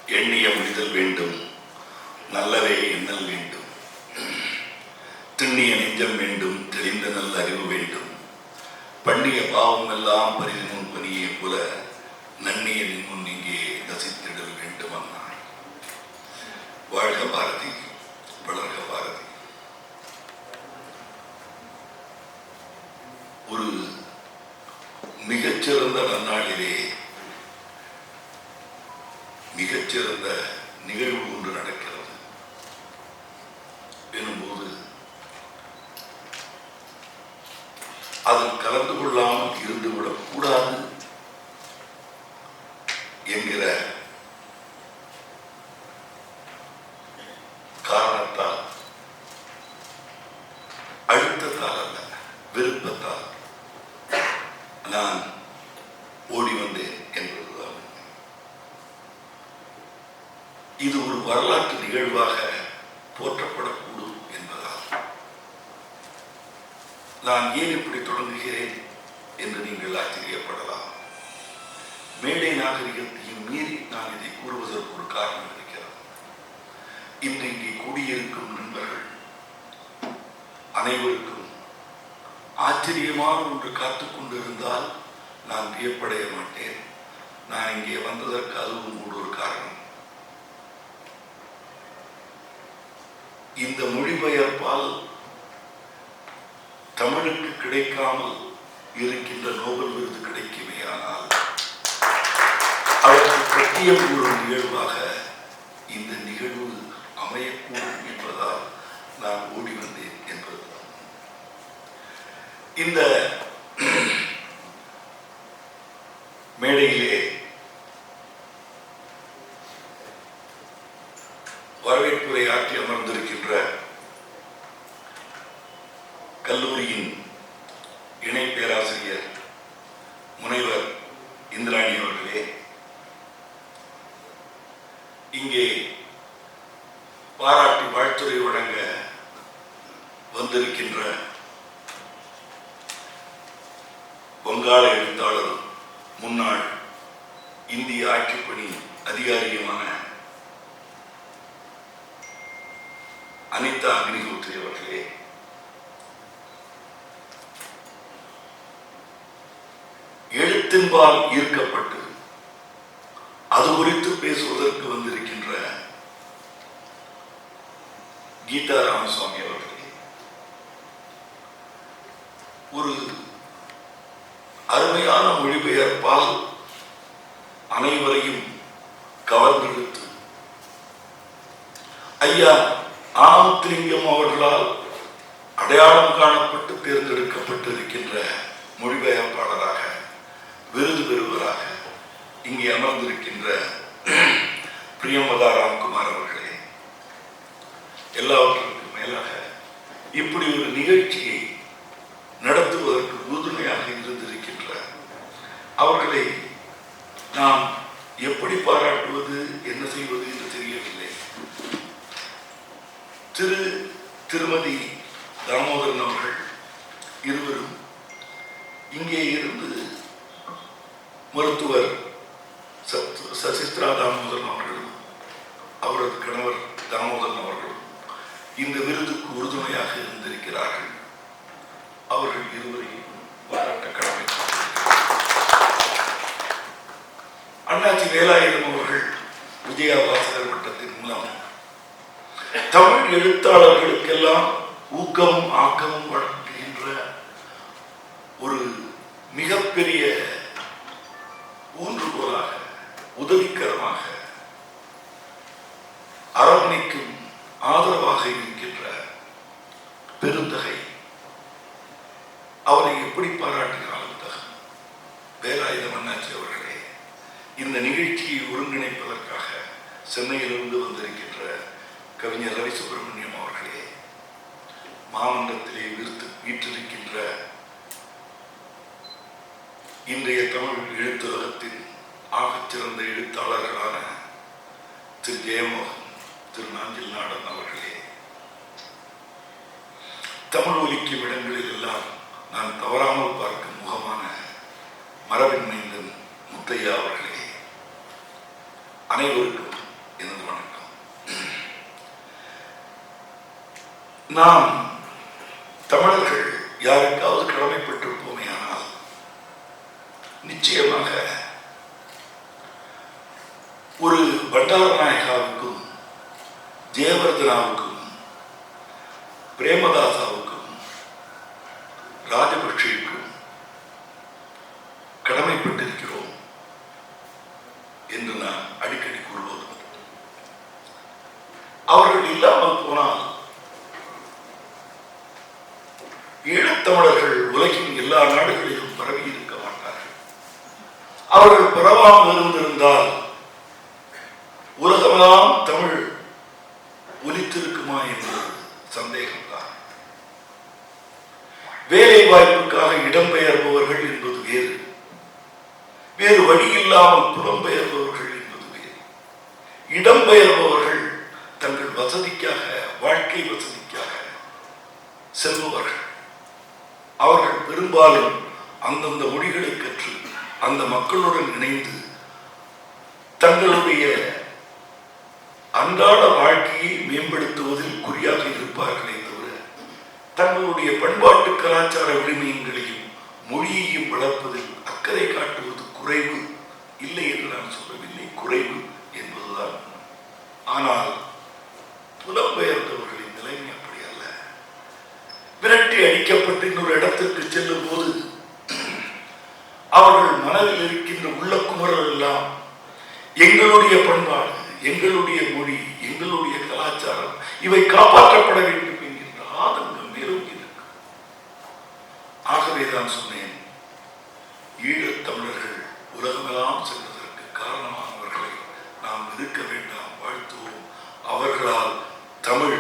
எண்ணிய முடிதல் வேண்டும், நல்லவே எண்ணல் வேண்டும், திண்ணிய நெஞ்சம் வேண்டும், தெளிந்த நல்ல அறிவு வேண்டும், பண்ணிய பாவம் எல்லாம் பரிதி முன் பணியே போல நன்னிய முன் இங்கே நசித்திடல் வேண்டும் அண்ணாய். வாழ்க பாரதி, வளர்க பாரதி. ஒரு மிகச்சிறந்த நன்னாளிலே மிகச்சிறந்த நிகழ்வு ஒன்று நடக்கிறது எனும்போது அதில் கலந்து கொள்ளாமல் இருந்துவிடக் கூடாது என்கிற காரணத்தால், அழுத்தத்தால் அல்ல, விருப்பத்தால் நான் ஓடி வந்தேன் என்பதுதான். இது ஒரு வரலாற்று நிகழ்வாக போற்றப்படக்கூடும் என்பதால் நான் ஏன் இப்படி தொடங்குகிறேன் என்று நீங்கள் ஆச்சரியப்படலாம். மேடை நாகரிகத்தையும் மீறி நான் இதை கூறுவதற்கு ஒரு காரணம் இருக்கிறது. இன்று இங்கே கூடியிருக்கும் நண்பர்கள் அனைவருக்கும் ஆச்சரியமான ஒன்று காத்துக் கொண்டிருந்தால் நான் வியப்படைய மாட்டேன். நான் இங்கே வந்ததற்கு அதுவும் கூட ஒரு காரணம். இந்த மொழிபெயர்ப்பால் தமிழுக்கு கிடைக்காமல் இருக்கின்ற நோபல் விருது கிடைக்குமே, ஆனால் அதற்கு பட்டியம் கூறும் நிகழ்வாக இந்த நிகழ்வு அமையக்கூடும் என்பதால் நான் ஓடி வந்தேன் என்பதுதான். இந்த மேடையிலே வரவேற்புரை ஆற்றி அமர்ந்திருக்கின்ற கல்லூரியின் இணை பேராசிரியர் முனைவர் இந்திராணி அவர்களே, இங்கே பாராட்டி வாழ்த்துரை வழங்க வந்திருக்கின்ற வங்காள எழுத்தாளரும் முன்னாள் இந்திய ஆட்சிப்பணி அதிகாரியுமான அனிதா அக்னிஹோத்ரி அவர்களே, எழுத்தின்பால் ஈர்க்கப்பட்டு அது குறித்து பேசுவதற்கு வந்திருக்கின்ற கீதா ராமசாமி அவர்களே, ஒரு அருமையான மொழிபெயர்ப்பால் அனைவரையும் கவர்ந்தெடுத்து ஐயா ஆ. முத்துலிங்கம் அவர்களால் அடையாளம் காணப்பட்டு தேர்ந்தெடுக்கப்பட்டிருக்கின்ற மொழிபெயர்ப்பாளராக, விருது பெறுவராக இங்கே அமர்ந்திருக்கின்ற பிரியம்பதா ராம்குமார் அவர்களே, எல்லாவற்றுக்கும் மேலாக இப்படி ஒரு நிகழ்ச்சியை நடத்துவதற்கு உறுதுணையாக இருந்திருக்கின்ற அவர்களை நாம் எப்படி பாராட்டுவது, என்ன செய்வது என்று தெரியவில்லை. திருமதி தாமோதரன் அவர்கள் இருவரும் இங்கே இருந்து மருத்துவர் சசித்ரா தாமோதரன் அவர்களும் அவரது கணவர் தாமோதரன் அவர்களும் இந்த விருதுக்கு உறுதுணையாக இருந்திருக்கிறார்கள். அவர்கள் இருவரையும் பாராட்ட கடமை. அண்ணாச்சி வேலாயுதம் அவர்கள் விஜயா வாசகர் வட்டத்தின் மூலம் தமிழ் எழுத்தாளர்களுக்கெல்லாம் ஊக்கமும் ஆக்கமும் வழங்குகின்ற ஒரு மிகப்பெரிய ஊன்றுகோலாக, உதவிக்கரமாக, அரவணைக்கும் ஆதரவாக இருக்கின்ற பெருந்தகை. அவரை எப்படி பாராட்டினாலும் தகும். வேலாயுதம் அண்ணாச்சி அவர்களே, இந்த நிகழ்ச்சியை ஒருங்கிணைப்பதற்காக சென்னையிலிருந்து வந்திருக்கின்ற கவிஞர் ரவி சுப்பிரமணியம் அவர்களே, மாமன்றத்திலே வீற்றிருக்கின்ற இன்றைய தமிழ் எழுத்துலகத்தின் ஆகச்சிறந்த எழுத்தாளர்களான திரு ஜெயமோகன், திரு நாஞ்சில் நாடன் அவர்களே, தமிழ் ஒலிக்கும் இடங்களில் எல்லாம் நான் தவறாமல் பார்க்கும் முகமான மரபின் மைந்தன் முத்தையா அவர்களே, அனைவருக்கும் நாம் தமிழர்கள் யாருக்காவது கடமைப்பட்டிருப்போமே, ஆனால் நிச்சயமாக ஒரு பண்டாரநாயகாவுக்கும் ஜெயவர்தனாவுக்கும் பிரேமதாசாவுக்கும் ராஜபக்ஷேக்கும் கடமைப்பட்டிருக்கிறோம் என்று நான் அடிக்கடி கூறுவது. அவர்கள் இல்லாமல் போனால் ஈழத்தமிழர்கள் உலகின் எல்லா நாடுகளிலும் பரவி இருக்க மாட்டார்கள். அவர்கள் பரவாமல் இருந்திருந்தால் உலகமெல்லாம் தமிழ் ஒலித்திருக்குமா என்பது சந்தேகம்தான். வேலை வாய்ப்புக்காக இடம்பெயர்பவர்கள் என்பது வேறு, வேறு வழி இல்லாமல் புலம்பெயர்பவர்கள் என்பது வேறு. இடம்பெயர்பவர்கள் தங்கள் வசதிக்காக, வாழ்க்கை வசதிக்காக செல்பவர்கள். அவர்கள் பெரும்பாலும் அந்தந்த மொழிகளை கற்று அந்த மக்களுடன் இணைந்து தங்களுடைய அன்றாட வாழ்க்கையை மேம்படுத்துவதில் குறியாக இருப்பார்களே தவிர தங்களுடைய பண்பாட்டு கலாச்சார விழுமியங்களையும் மொழியையும் வளர்ப்பதில் அக்கறை காட்டுவது குறைவு இல்லை என்று நான் சொல்லவில்லை, குறைவு என்பதுதான். ஆனால் புலம்பெயர்ந்தவர்களின் நிலைமை அப்படி அல்ல. விரட்டி அடிக்கப்பட்டு இன்னொரு இடத்திற்கு செல்லும் போது அவர்கள் மனதில் இருக்கின்ற உள்ள குமரல் எல்லாம் எங்களுடைய பண்பாடு, எங்களுடைய மொழி, எங்களுடைய கலாச்சாரம் இவை காப்பாற்றப்பட வேண்டும் என்கின்ற ஆதங்கம் மேலும் இருக்கு. ஆகவேதான் சொன்னேன், ஈழத் தமிழர்கள் உலகமெல்லாம் சென்றதற்கு காரணமானவர்களை நாம் இருக்க வேண்டாம், வாழ்த்துவோம். அவர்களால் தமிழ்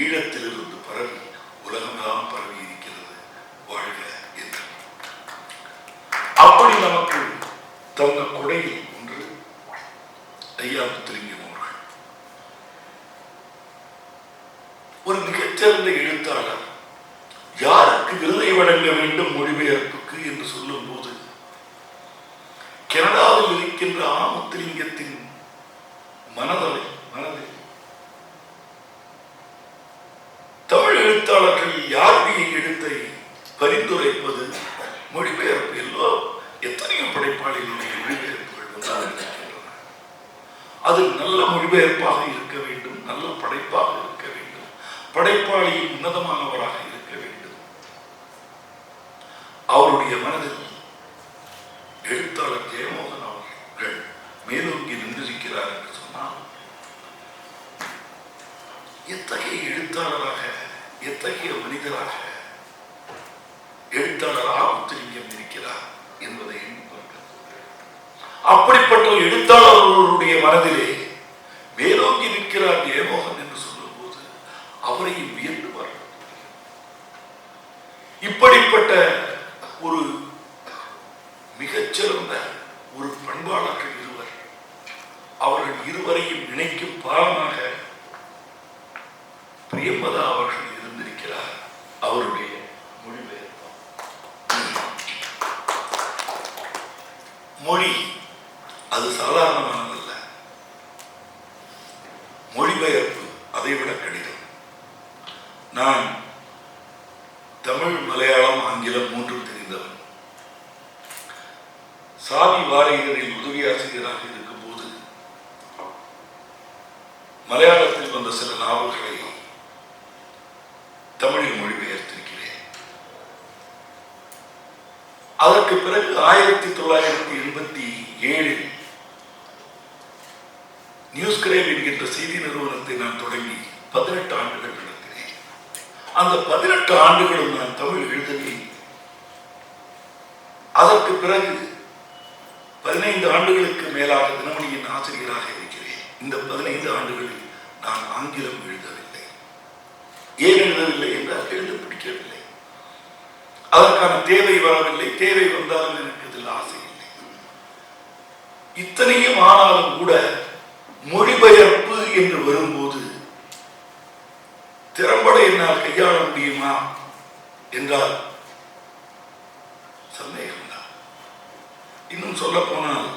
ஈழத்திலிருந்து பரவி உலகமெல்லாம் பரவி இருக்கிறது, வாழ்க என்று. அப்படி நமக்கு தந்த கொடையில் ஒன்று ஐயா முத்துலிங்கம் அவர்கள். ஒரு மிகச்சிறந்த எழுத்தாளர். யாருக்கு விருதை வழங்க வேண்டும் மொழிபெயர்ப்புக்கு என்று சொல்லும் போது கனடாவில் இருக்கின்ற ஆ முத்துலிங்கத்தின் மனதில் தமிழ் எழுத்தாளர்கள் யாருடைய எழுத்தை பரிந்துரைப்பது மொழிபெயர்ப்பு எல்லோ எத்தனையோ படைப்பாளிகளுடைய மொழிபெயர்ப்புகள் இருக்கின்றன. அது நல்ல மொழிபெயர்ப்பாக இருக்க வேண்டும், நல்ல படைப்பாக இருக்க வேண்டும், படைப்பாளியின் உன்னதமானவராக இருக்க வேண்டும். அவருடைய மனதில் எழுத்தாளர் ஜெயமோகன் அவர்கள் மேலோங்கி நின்றிருக்கிறார் என்று சொன்னால் எத்தகைய எழுத்தாளராக, எத்தகைய மனிதராக எழுத்தாளர் ஆ முத்துலிங்கம் இருக்கிறார் என்பதை அப்படிப்பட்ட எழுத்தாளர்களுடைய மனதிலே மேலோங்கி நிற்கிறார் ஜெயமோகன் என்று சொல்லும் போது அவரையும் வியந்து பார்க்க. இப்படிப்பட்ட ஒரு மிகச்சிறந்த ஒரு பண்பாளர்கள் இருவர், அவர்கள் இருவரையும் இணைக்கும் பாலமாக பிரியம்பதா அவர்கள் இருந்திருக்கிறார். அவருடைய மொழிபெயர்ப்பு மொழி அது சாதாரணமானதல்ல, மொழிபெயர்ப்பு அதைவிட கடினம். நான் தமிழ், மலையாளம், ஆங்கிலம் மூன்றும் தெரிந்தவன். சாதி வாரியங்களில் உதவி ஆசிரியராக இருக்கும் போது மலையாளத்தில் வந்த சில நாவல்களை தமிழில் மொழிபெயர்த்திருக்கிறேன். அதற்கு பிறகு 1987 நியூஸ் கிரைம் என்கின்ற செய்தி நிறுவனத்தை நான் தொடங்கி 18 ஆண்டுகள் நடத்தினேன். அந்த 18 ஆண்டுகளும் நான் தமிழ் எழுதவே. அதற்கு பிறகு 15 ஆண்டுகளுக்கு மேலாக தினமணியின் ஆசிரியராக இருக்கிறேன். இந்த 15 ஆண்டுகளில் நான் ஆங்கிலம் எழுதவில்லை. ஏன் எழுதவில்லை என்றால் எழுத பிடிக்கவில்லை, அதற்கான தேவை வரவில்லை. தேவை வந்தாலும் எனக்கு இதில் ஆசை இல்லை. இத்தனையும் ஆனாலும் கூட மொழிபெயர்ப்பு என்று வரும்போது திறம்பட என்னால் கையாள முடியுமா என்றால் சந்தேகம்தான். இன்னும் சொல்ல போனால்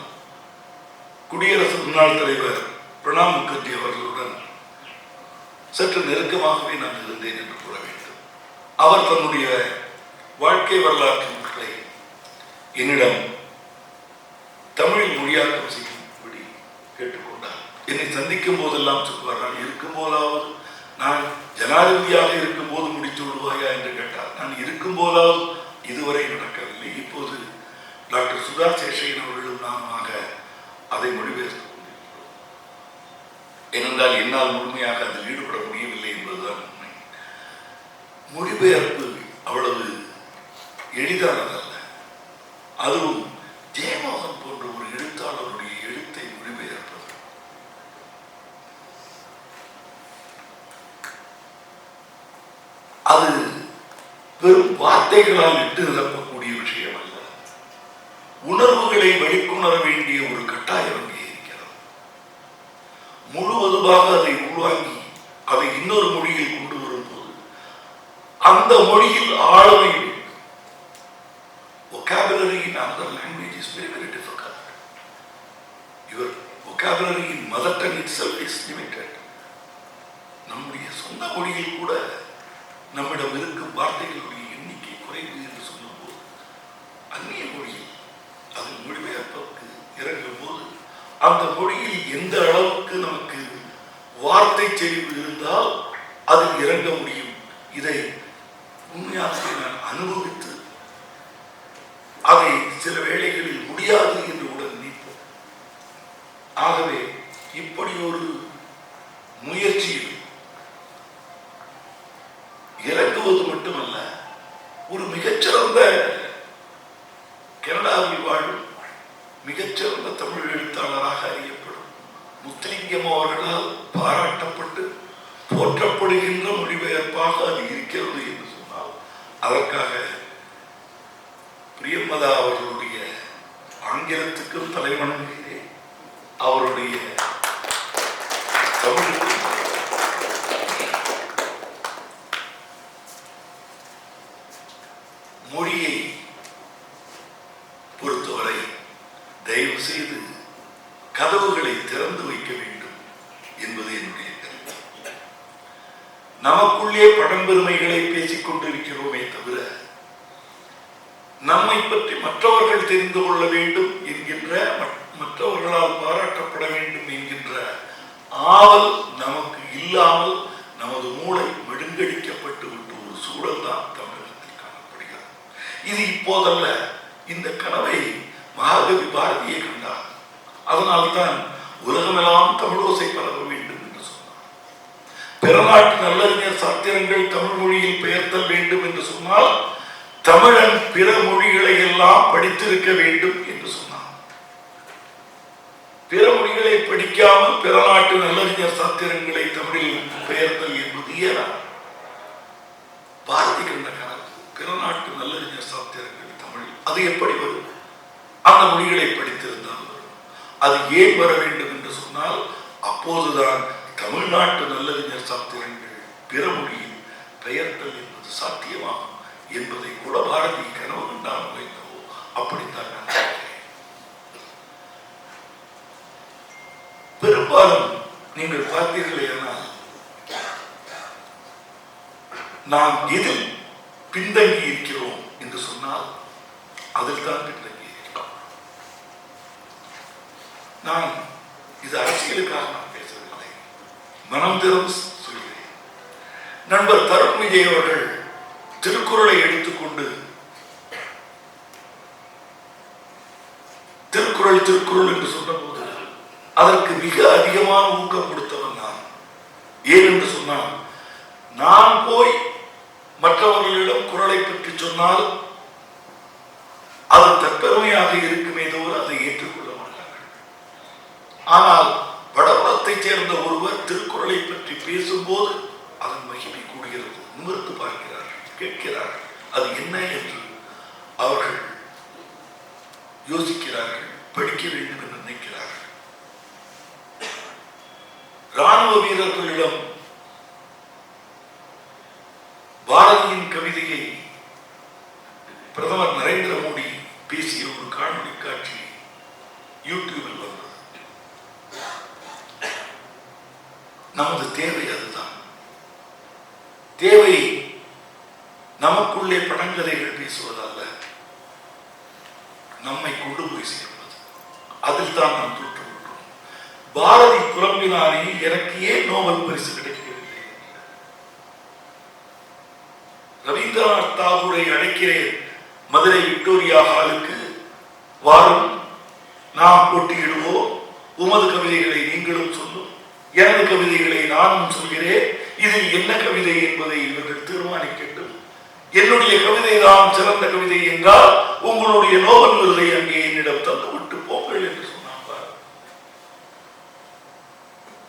குடியரசு முன்னாள் தலைவர் பிரணாப் முகர்ஜி அவர்களுடன் சற்று நெருக்கமாகவே நான் இருந்தேன் என்று கூற வேண்டும். அவர் தன்னுடைய வாழ்க்கை வரலாற்று நூல்களை என்னிடம் தமிழில் மொழியாக்கம் செய்யும்படி கேட்டுக்கொண்டார். என்னை சந்திக்கும் போதெல்லாம் சொல்வார், நான் இருக்கும் போதாவது, நான் ஜனாதிபதியாக இருக்கும் போது முடித்து விடுவாயா என்று கேட்டார். நான் இருக்கும் போதாவது இதுவரை நடக்கவில்லை. இப்போது டாக்டர் சுதா சேஷையன் அவர்களும் நானுமாக அதை மொழிபெயர்த்து கொண்டிருக்கிறோம். ஏனென்றால் என்னால் முழுமையாக அதில் ஈடுபட முடியவில்லை என்பதுதான் உண்மை. மொழிபெயர்ப்பு அவ்வளவு எளிதானதல்ல. அதுவும் ஜெயமோகன் போன்ற ஒரு எழுத்தாளருடைய எழுத்தை மொழிபெயர்ப்பது அது வெறும் வார்த்தைகளால் இட்டு நிரப்பக்கூடிய விஷயம் அல்ல. உணர்வுகளை வெளிக்கொணர வேண்டிய ஒரு கட்டாயம் அங்கே இருக்கிறது. முழுவதுமாக அதை உள்வாங்கி அதை இன்னொரு மொழியில் கொண்டு வரும்போது அந்த மொழியில் ஆழமை வேண்டும். Vocabulary in another language is very, very difficult. Your vocabulary in mother tongue itself is limited. நம்முடைய சொந்த மொழியில் கூட நம்மிடம் இருக்கும் வார்த்தைகளுடைய எண்ணிக்கை குறைவு என்று சொல்லும்போது அந்நிய மொழியில் அதில் மொழிபெயர்ப்புக்கு இறங்கும் போது அந்த மொழியில் எந்த அளவுக்கு நமக்கு வார்த்தை செறிவு இருந்தால் அதில் இறங்க முடியும். இதை உண்மையாக நான் அனுபவித்து அதை சில வேளைகளில் முடியாது என்று உடன் நினைப்போம். ஆகவே இப்படி ஒரு முயற்சியில் இறங்குவது மட்டுமல்ல, ஒரு மிகச்சிறந்த கனடாவில் வாழும் மிகச்சிறந்த தமிழ் எழுத்தாளராக அறியப்படும் முத்துலிங்கம் அவர்களால் பாராட்டப்பட்டு போற்றப்படுகின்ற மொழிபெயர்ப்பாக அது இருக்கிறது என்று சொன்னால் அதற்காக பிரியம்பதா அவர்களுடைய ஆங்கிலத்துக்கும் தலைவணங்குகிறேன், அவருடைய தமிழுக்கும். மொழியை பொறுத்தவரை தயவு செய்து கதவுகளை திறந்து வைக்க வேண்டும் என்பது என்னுடைய கருத்து. நமக்குள்ளே பழம்பெருமைகளை பேசிக் கொண்டிருக்கிறோமே தவிர நம்மை பற்றி மற்றவர்கள் தெரிந்து கொள்ள வேண்டும் என்கின்ற, மற்றவர்களால் பாராட்டப்பட வேண்டும் என்கின்ற ஆவல் நமக்கு இல்லாமல் நமது மூளை மெடுங்கடிக்கப்பட்டு விட்டு ஒரு சூழல் தான் தமிழகத்தில் காணப்படுகிறது. இது இப்போதல்ல, இந்த கனவை மகாகவி பாரதியை கண்டார். அதனால்தான் உலகமெல்லாம் தமிழோசை பரவ வேண்டும் என்று சொன்னார். பிற நாட்டு நல்லறிஞர் சாத்திரங்கள் தமிழ் மொழியில் பெயர்த்தல் வேண்டும் என்று சொன்னால் தமிழன் பிற மொழிகளை எல்லாம் படித்திருக்க வேண்டும் என்று சொன்னார். பிற மொழிகளை படிக்காமல் பிற நாட்டு நல்லறிஞர் சாத்திரங்களை தமிழில் பெயர்த்தல் என்பது இயலாது. பாரதி கண்ட கனவு பிற நாட்டு நல்லறிஞர் சாத்திரங்கள் தமிழில், அது எப்படி வரும்? அந்த மொழிகளை படித்திருந்தால் வரும். அது ஏன் வர வேண்டும் என்று சொன்னால் அப்போதுதான் தமிழ்நாட்டு நல்லறிஞர் சாத்திரங்கள் பிற மொழியில் பெயர்த்தல் என்பது சாத்தியமாகும் என்பதை கூட பாரதி கனவு கண்டால் வைக்கவோ அப்படித்தான் நான் நினைக்கிறேன். பெரும்பாலும் நீங்கள் பார்த்தீர்களேனால் நாம் எதில் பின்தங்கி இருக்கிறோம் என்று சொன்னால் அதில் தான் பின்தங்கி இருக்கிறோம். நான் இது அரசியலுக்காக நான் பேசவில்லை, மனம் திறந்து சொல்கிறேன். நண்பர் தருண் விஜய் அவர்கள் திருக்குறளை எடுத்துக்கொண்டு திருக்குறள் திருக்குறள் என்று சொன்னபோது அதற்கு மிக அதிகமான ஊக்கம் கொடுத்தவன் நான். ஏன் என்று சொன்னால், நான் போய் மற்றவர்களிடம் குறளை பற்றி சொன்னால் அது தற்பெருமையாக இருக்குமே தவிர அதை ஏற்றுக்கொள்ள மாட்டார்கள். ஆனால் வடபுலத்தைச் சேர்ந்த ஒருவர் திருக்குறளை பற்றி பேசும்போது அதன் மகிமை கூடுகிறது. நிமிர்ந்து பார்க்கிறார்கள், கேட்கிறார்கள், அது என்ன என்று அவர்கள் யோசிக்கிறார்கள், படிக்க வேண்டும் என்று நினைக்கிறார்கள். ராணுவ வீரர்களிடம் பாரதியின் கவிதையை பிரதமர் நரேந்திர மோடி பேசிய ஒரு காணொலி காட்சி யூடியூபில் வந்தது. நமது தேவை அதுதான். தேவை நமக்குள்ளே படங்கதைகள் பேசுவதல்ல, நம்மை கொண்டு போய் சேர்ப்பது. அதில் தான் நாம் தோற்றுவிட்டோம். பாரதி புலம்பினானே, எனக்கு ஏன் நோபல் பரிசு கிடைக்கவில்லை? ரவீந்திரநாத் தாகூரை அழைக்கிறேன் மதுரை விக்டோரியா ஹாலுக்கு, வாரும், நாம் போட்டியிடுவோம். உமது கவிதைகளை நீங்களும் சொல்லும், எனது கவிதைகளை நானும் சொல்கிறேன். இதில் என்ன கவிதை என்பதை இவர்கள் தீர்மானிக்கட்டும். என்னுடைய கவிதை தான் சிறந்த கவிதை என்றால் உங்களுடைய நோபல் விருதை அங்கே என்னிடம் தந்துவிட்டு போங்கள் என்று சொன்னார்.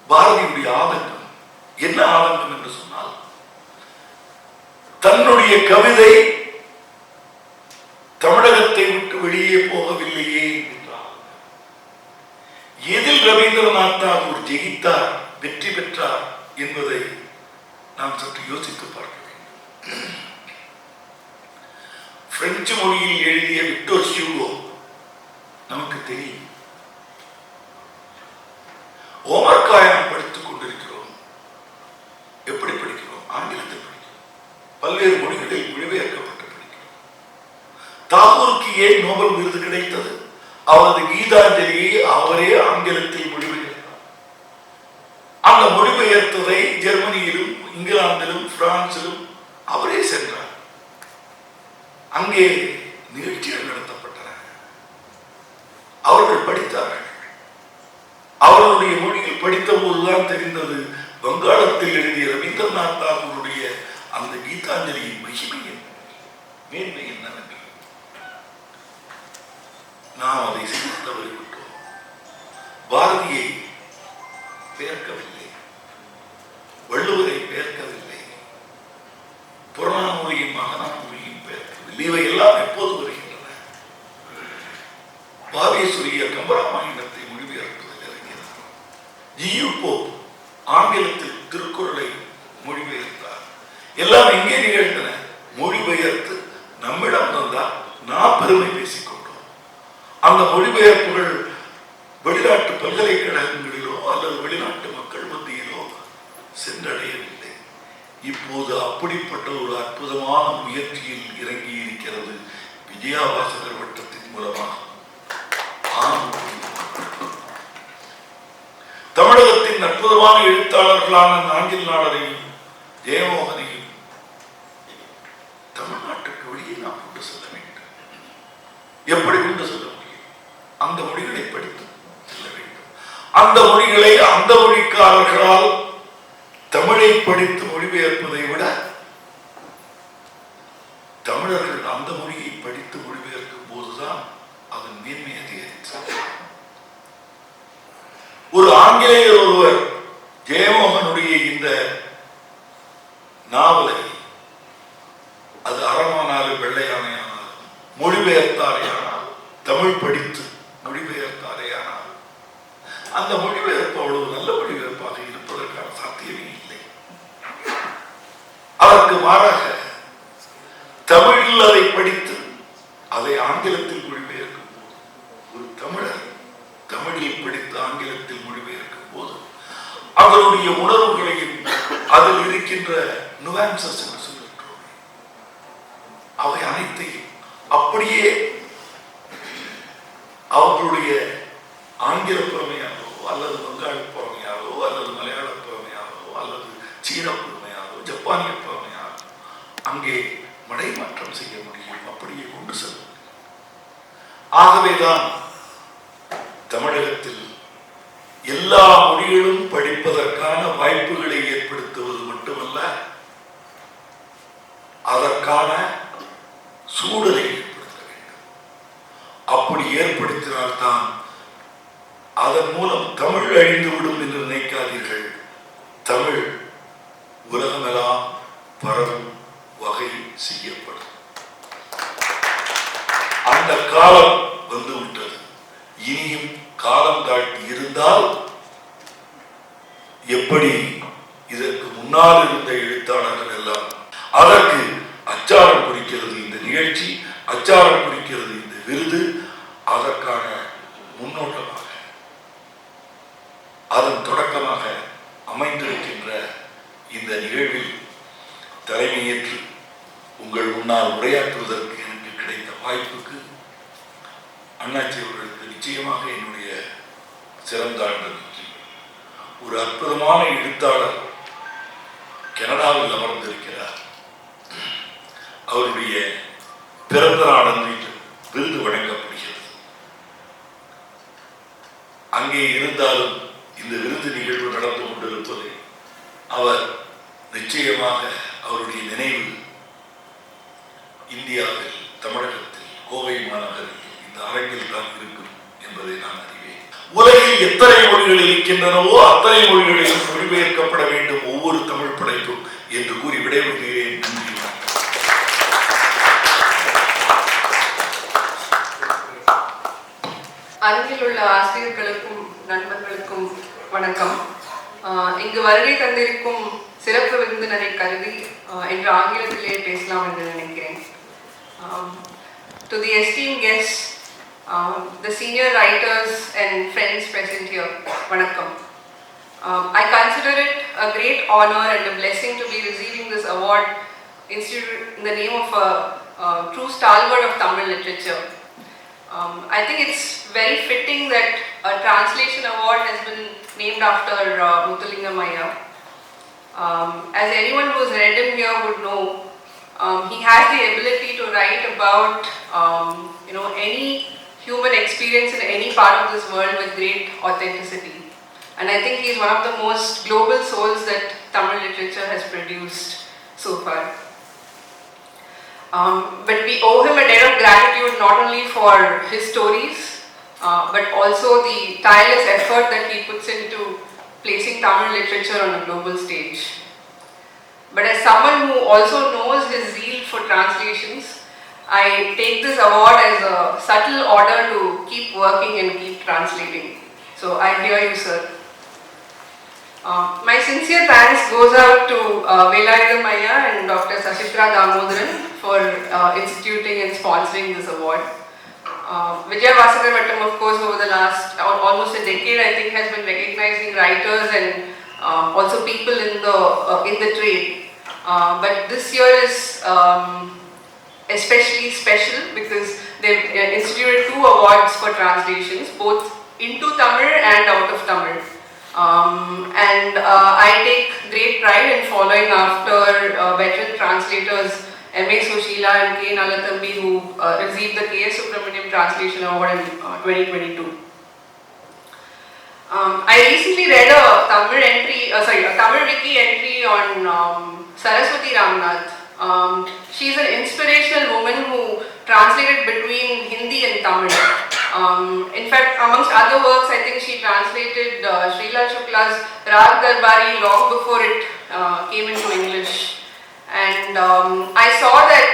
பாரதியுடைய ஆதங்கம் என்ன ஆதங்கம் என்று சொன்னால், தன்னுடைய கவிதை தமிழகத்தை விட்டு வெளியே போகவில்லையே என்றார். எதில் ரவீந்திரநாத் தாகூர் ஜெயித்தார், வெற்றி பெற்றார் என்பதை நாம் சற்று யோசித்து பார்க்க வேண்டும். பிரெஞ்சு மொழியில் எழுதிய விக்டோர் ஹியூகோ நமக்கு தெரியும். ஓமர் காயம் படித்துக் கொண்டிருக்கிறோம். எப்படி படிக்கிறோம்? ஆங்கிலத்தில் படிக்கிறோம். பல்வேறு மொழிகளில் மொழிபெயர்க்கப்பட்டு படிக்கிறோம். தாகூருக்கு ஏன் நோபல் விருது கிடைத்தது? அவரது கீதாஞ்சலியை அவரே ஆங்கிலத்தில் மொழிபெயர்த்தார். அந்த மொழிபெயர்த்ததை ஜெர்மனியிலும் இங்கிலாந்திலும் பிரான்சிலும் அவரே சென்றார். அங்கே நிகழ்ச்சிகள் நடத்தப்பட்டன. அவர்கள் படித்தார்கள். அவர்களுடைய மொழியில் படித்த போதுதான் தெரிந்தது வங்காளத்தில் எழுதிய ரவீந்திரநாத் தாகூருடைய அந்த கீதாஞ்சலியின் மகிமை என்ன, மேன்மை என்னவென்று. நாம் அதை செய்து தவறிவிட்டோம். பாரதியை பெயர்க்கவில்லை, வள்ளுவரை பெயர்க்கவில்லை, புறநானூரையும் மகநானூரையும் பெயர்க்கவில்லை. இவை எல்லாம் எப்போது வருகின்றன? பாவேசுரிய கம்பராமாயணத்தை மொழிபெயர்ப்பதில் இறங்கினார். ஜியு போப் ஆங்கிலத்தில் திருக்குறளை மொழிபெயர்த்தார். எல்லாம் எங்கே நிகழ்ந்தன? மொழிபெயர்த்து நம்மிடம் வந்தால் நாம் பெருமை பேசிக்கொண்டோம். அந்த மொழிபெயர்ப்புகள் வெளிநாட்டு பல்கலைக்கழகங்களிலோ அல்லது வெளிநாட்டு மக்கள் மத்தியிலோ சென்றடையவில்லை. இப்போது அப்படிப்பட்ட ஒரு அற்புதமான முயற்சியில் இறங்கி இருக்கிறது விஜயா வாசகர் வட்டத்தின் மூலமாக. தமிழகத்தின் அற்புதமான எழுத்தாளர்களான நாஞ்சில் நாடரையும் ஜெயமோகனையும் தமிழ்நாட்டுக்கு வெளியே நாம் கொண்டு செல்ல வேண்டும். எப்படி கொண்டு செல்ல முடியும்? அந்த மொழிகளை படித்து செல்ல வேண்டும். அந்த மொழிகளை அந்த மொழிக்காரர்களால் தமிழை படித்து மொழிபெயர்ப்பதை விட தமிழர்கள் அந்த மொழியை படித்து மொழிபெயர்க்கும் போதுதான் அதன் மேன்மை அதிகரித்தது. ஒரு ஆங்கிலேயர் ஒருவர் ஜெயமோகனுடைய இந்த நாவலை, அது அறமானாலும் வெள்ளையானையானாலும் மொழிபெயர்த்தாரையானால், தமிழ் படித்து மொழிபெயர்த்தாரையானால், அந்த மொழிபெயர்ப்பு அவ்வளவு நல்ல மொழிபெயர்ப்பாக இருப்பதற்கான சாத்தியமே இல்லை. அதற்கு மாறாக தமிழில் அதை படித்து அதை ஆங்கிலத்தில் மொழிபெயர்க்கும் போது, ஒரு தமிழர் தமிழில் படித்து ஆங்கிலத்தில் மொழிபெயர்க்கும் போது அவருடைய உணர்வுகளையும் அதில் இருக்கின்ற நுவான்சஸ் என்று சொல்லியிருக்கிறோம், அவை அனைத்தையும் அப்படியே அவர்களுடைய ஆங்கில புறமையாகவோ அல்லது வங்காள புறமையாகவோ அல்லது மலையாள புறமையாகவோ அல்லது சீன புறமையாகவோ ஜப்பானிய புறமையாகவோ அங்கே மடைமாற்றம் செய்ய முடியும், அப்படியே கொண்டு செல்ல முடியும். ஆகவேதான் தமிழகத்தில் எல்லா மொழிகளும் படிப்பதற்கான வாய்ப்புகளை ஏற்படுத்துவது மட்டுமல்ல, அதற்கான சூழலை ஏற்படுத்த வேண்டும். அப்படி ஏற்படுத்தினால்தான், அதன் மூலம் தமிழ் அழிந்துவிடும் என்று நினைக்காதீர்கள். தமிழ் உலகமெல்லாம் பரவும் வகை செய்யப்படும். அந்த காலம் வந்துவிட்டது. இனியும் காலம் தாழ்த்தி இருந்தால், எப்படி இதற்கு முன்னால் இருந்த எழுத்தாளர்கள் எல்லாம், அதற்கு அச்சாரம் குறிக்கிறது இந்த நிகழ்ச்சி, அச்சாரம் குறிக்கிறது இந்த விருது. அதற்கான முன்னோட்டமாக, அதன் தொடக்கமாக அமைந்திருக்கின்ற இந்த நிகழ்வில் தலைமையேற்று உங்கள் முன்னால் உரையாற்றுவதற்கு எனக்கு கிடைத்த வாய்ப்புக்கு அண்ணாச்சி அவர்களுக்கு நிச்சயமாக என்னுடைய சிறந்தாண்ட நன்றி. ஒரு அற்புதமான எழுத்தாளர் கனடாவில் அமர்ந்திருக்கிறார். அவருடைய பிறந்த நாள் அன்று விருது வழங்கப்படுகிறது. அங்கே இருந்தாலும் இந்த விருது நிகழ்வு நடந்து கொண்டிருப்பது அவர் நிச்சயமாக அவருடைய நினைவு இந்தியாவில், தமிழகத்தில், கோவை மாநகரில் இந்த அரங்கில் தான் இருக்கும் என்பதை நான் அறிவேன். உலகில் எத்தனை மொழிகள் இருக்கின்றனவோ அத்தனை மொழிகளிலும் மொழிபெயர்க்கப்பட வேண்டும் ஒவ்வொரு தமிழ் படைப்பும் என்று கூறி விடைபெறுகிறேன். நன்றி. அருகில் உள்ள ஆசிரியர்களுக்கும் நண்பர்களுக்கும் வணக்கம். இங்கு வருகை தந்திருக்கும் சிறப்பு விருந்தினரை கருதி என்று ஆங்கிலத்திலே பேசலாம் என்று நினைக்கிறேன். To the esteemed guests, the senior writers and friends present here, vanakkam. I consider it a great honor and a blessing to be receiving this award instituted in the name of a true stalwart of Tamil literature. I think it's very fitting that a translation award has been named after Muttulingam. As anyone who's read him here would know, he has the ability to write about any human experience in any part of this world with great authenticity. And I think he's one of the most global souls that Tamil literature has produced so far. But we owe him a debt of gratitude not only for his stories, but also the tireless effort that he puts into placing Tamil literature on a global stage. But as someone who also knows his zeal for translations, I take this award as a subtle order to keep working and keep translating. So I hear you, sir. My sincere thanks goes out to Velayudam Ayya and Dr. Sasithra Damodharan for instituting and sponsoring this award. Vijaya Vasagar vattam, of course, over the last almost a decade, I think, has been recognizing writers and also people in the trade. But this year is especially special because they've instituted 2 awards for translations, both into Tamil and out of Tamil. I take great pride in following after veteran translators M.A. Sushila and K. Nalathambi, who received the K.S. Subramaniam Translation Award in 2022. I recently read a Tamil Wiki entry on Saraswati Ramnath. She's an inspirational woman who translated between Hindi and Tamil. In fact, amongst other works, I think she translated Srila Shukla's Rag Darbari long before it came into English. And I saw that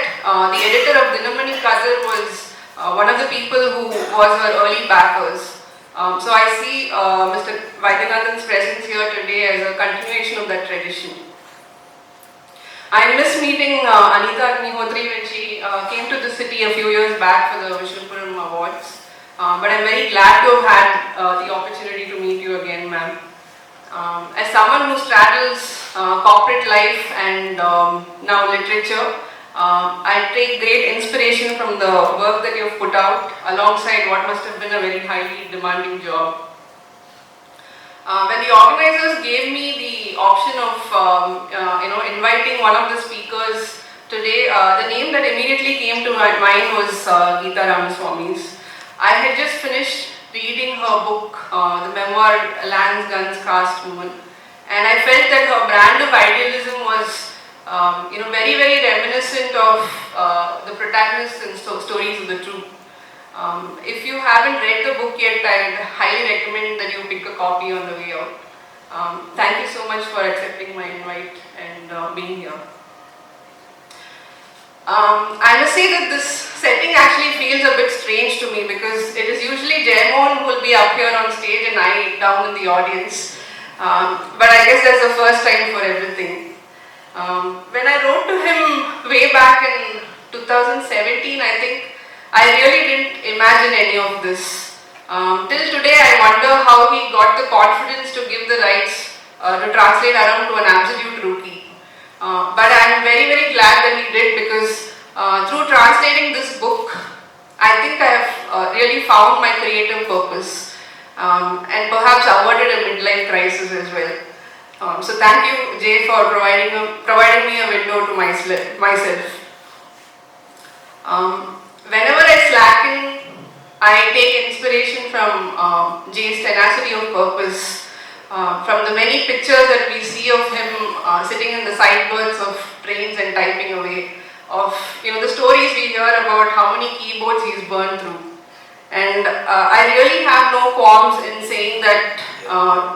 the editor of Dinamani Kadar was one of the people who was her early backers. So I see Mr. Vaidyanathan's presence here today as a continuation of that tradition. I miss meeting Anita Agnihotri when she came to the city a few years back for the Vishnupuram Awards. But I'm very glad to have had the opportunity to meet you again, ma'am. As someone who straddles corporate life and now literature, I take great inspiration from the work that you've put out alongside what must have been a very highly demanding job. When the organizers gave me the option of inviting one of the speakers today, the name that immediately came to my mind was Geeta Ramaswamy's. I had just finished reading her book, the memoir Lands, Guns, Caste, Woman, and I felt that her brand of idealism was very, very reminiscent of the protagonists and stories of the truth. If you haven't read the book yet, I'd highly recommend that you pick a copy on the way out. Thank you so much for accepting my invite and being here. I must say that this setting actually feels a bit strange to me because it is usually Jeyamohan who will be up here on stage and I down in the audience. But I guess there's a first time for everything. When I wrote to him way back in 2017, I think I really didn't imagine any of this. Till today, I wonder how he got the confidence to give the rights to translate ARAM to an absolute rookie. But I'm very, very glad that he did, because through translating this book, I think I have really found my creative purpose, and perhaps avoided a midlife crisis as well. So thank you, Jay, for providing me a window to myself. Whenever I slacken, I take inspiration from Jay's tenacity of purpose, from the many pictures that we see of him sitting in the sidebirds of trains and typing away, of the stories we hear about how many keyboards he's burned through. And I really have no qualms in saying that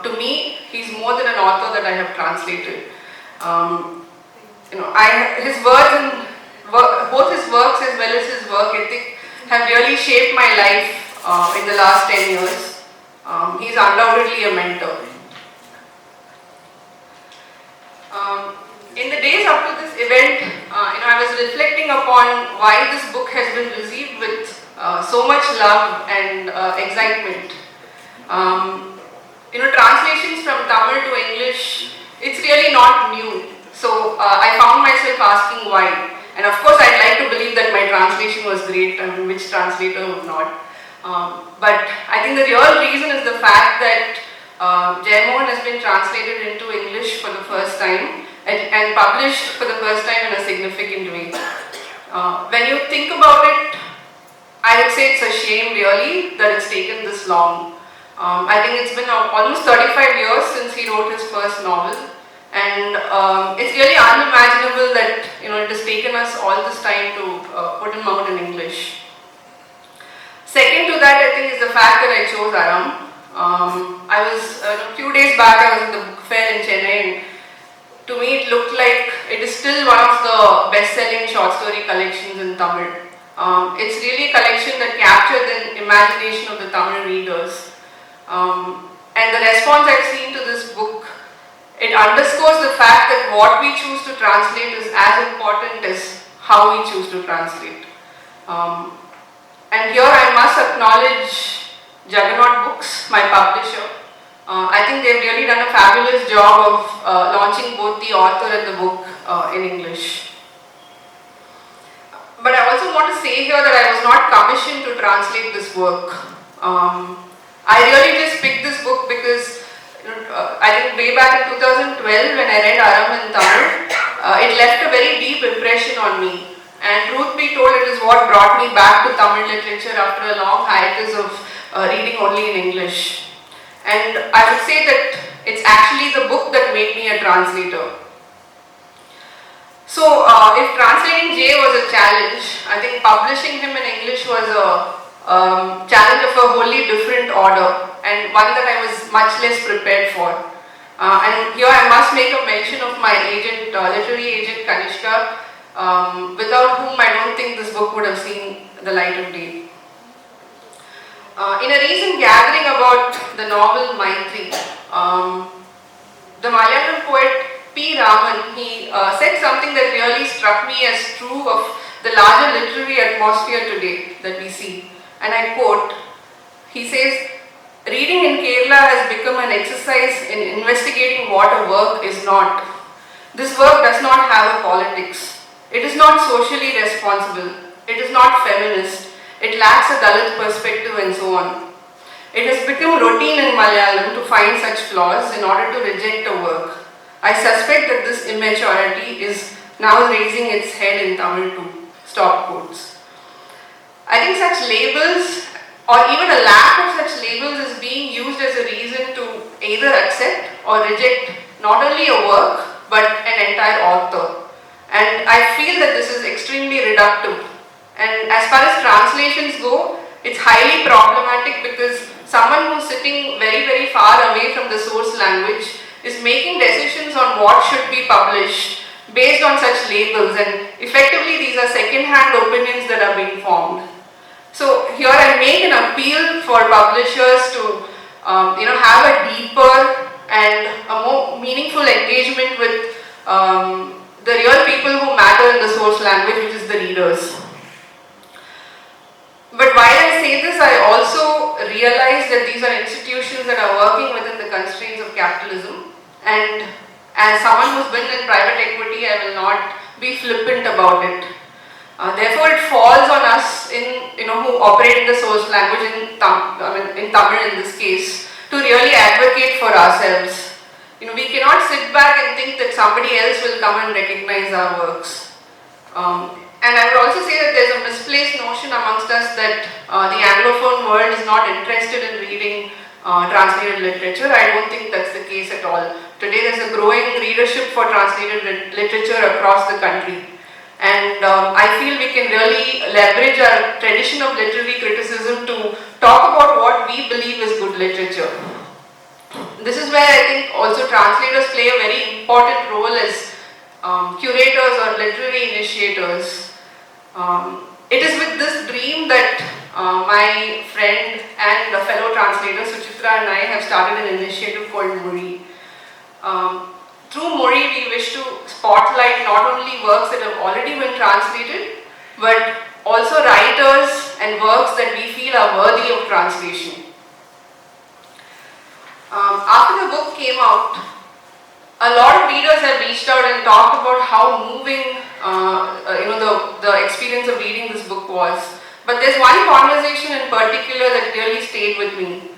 to me, he's more than an author that I have translated. His words and both his works as well as his work ethic have really shaped my life in the last 10 years. He's undoubtedly a mentor. In the days up to this event, I was reflecting upon why this book has been received with so much love and excitement. Translations from Tamil to English, it's really not new. So I found myself asking why. And of course, I'd like to believe that my translation was great. I mean, which translator would not? But I think the real reason is the fact that Jeyamohan has been translated into English for the first time and published for the first time in a significant way. When you think about it, I would say it's a shame really that it's taken this long. I think it's been almost 35 years since he wrote his first novel, and it's really unimaginable that it has taken us all this time to put him out in English. Second to that, I think, is the fact that I chose ARAM. I was a few days back, I was at the book fair in Chennai, and to me it looked like it is still one of the best-selling short story collections in Tamil. It's really a collection that captured the imagination of the Tamil readers. And the response I've seen to this book, it underscores the fact that what we choose to translate is as important as how we choose to translate. And here I must acknowledge Juggernaut Books, my publisher. I think they've really done a fabulous job of launching both the author and the book in English. But I also want to say here that I was not commissioned to translate this work. I really just picked this book because I think way back in 2012 when I read ARAM in Tamil, it left a very deep impression on me. And truth be told, it is what brought me back to Tamil literature after a long hiatus of reading only in English. And I would say that it's actually the book that made me a translator. So, if translating Jay was a challenge, I think publishing him in English was a challenge of a wholly different order, and one that I was much less prepared for. And here I must make a mention of my agent, literary agent Kanishka, without whom I don't think this book would have seen the light of day. In a recent gathering about the novel Maitri, the Malayalam poet P. Raman, he said something that really struck me as true of the larger literary atmosphere today that we see. And I quote, he says, "Reading in Kerala has become an exercise in investigating what a work is not. This work does not have a politics. It is not socially responsible. It is not feminist. It lacks a Dalit perspective and so on. It has become routine in Malayalam to find such flaws in order to reject a work. I suspect that this immaturity is now raising its head in Tamil too." Stop quotes. I think such labels, or even a lack of such labels, is being used as a reason to either accept or reject not only a work but an entire author. And I feel that this is extremely reductive. And as far as translations go, it's highly problematic because someone who's sitting very, very far away from the source language is making decisions on what should be published based on such labels, and effectively these are second-hand opinions that are being formed. So here I make an appeal for publishers to have a deeper and a more meaningful engagement with the real people who matter in the source language, which is the readers. But while I say this, I also realize that these are institutions that are working within the constraints of capitalism, and as someone who's been in private equity, I will not be flippant about it. Therefore, it falls on us who operate in the source language in Tamil in this case, to really advocate for ourselves. We cannot sit back and think that somebody else will come and recognize our works. And I would also say that there's a misplaced notion amongst us that the Anglophone world is not interested in reading translated literature. I don't think that's the case at all. Today there's a growing readership for translated literature across the country. And I feel we can really leverage our tradition of literary criticism to talk about what we believe is good literature. This is where I think also translators play a very important role as curators or literary initiators. It is with this dream that my friend and a fellow translator Suchitra and I have started an initiative called Muri. Through Muri, we wish to spotlight not only works that have already been translated, but also writers and works that we feel are worthy of translation. After the book came out, a lot of readers have reached out and talked about how moving the experience of reading this book was. But there's one conversation in particular that really stayed with me.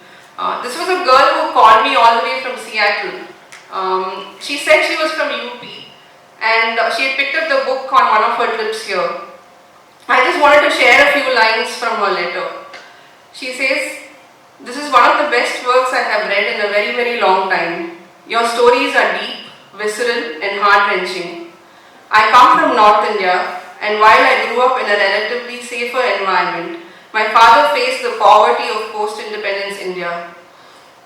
This was a girl who called me all the way from Seattle. She said she was from UP and she had picked up the book on one of her trips here. I just wanted to share a few lines from her letter. She says, "This is one of the best works I have read in a very, very long time. Your stories are deep, visceral and heart-wrenching. I come from North India, and while I grew up in a relatively safer environment, my father faced the poverty of post-independence India.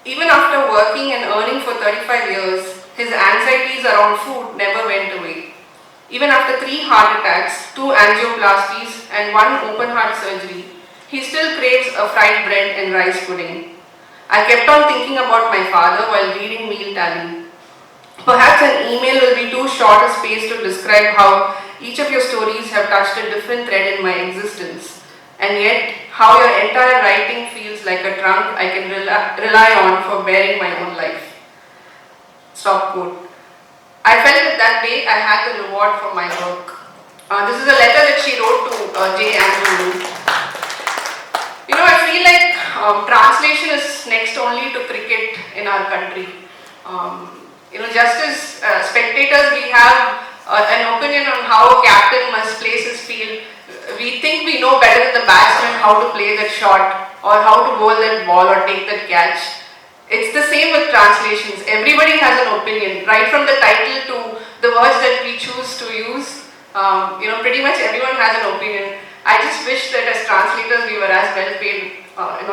Even after working and earning for 35 years, his anxieties around food never went away. Even after 3 heart attacks, 2 angioplasties and 1 open heart surgery, he still craves a fried bread and rice pudding. I kept on thinking about my father while reading Meal Tally. Perhaps an email will be too short a space to describe how each of your stories have touched a different thread in my existence, and yet how your entire writing feels like a trunk I can rely on for bearing my own life." Stop quote. I felt that day I had the reward for my work. This is a letter that she wrote to Jeyamohan. I feel like translation is next only to cricket in our country. Just as spectators, we have an opinion on how a captain must place his field. We think we know better than the batsman how to play that shot or how to bowl that ball or take that catch. It's the same with translations. Everybody has an opinion, right from the title to the words that we choose to use. Pretty much everyone has an opinion. I just wish that as translators we were as well paid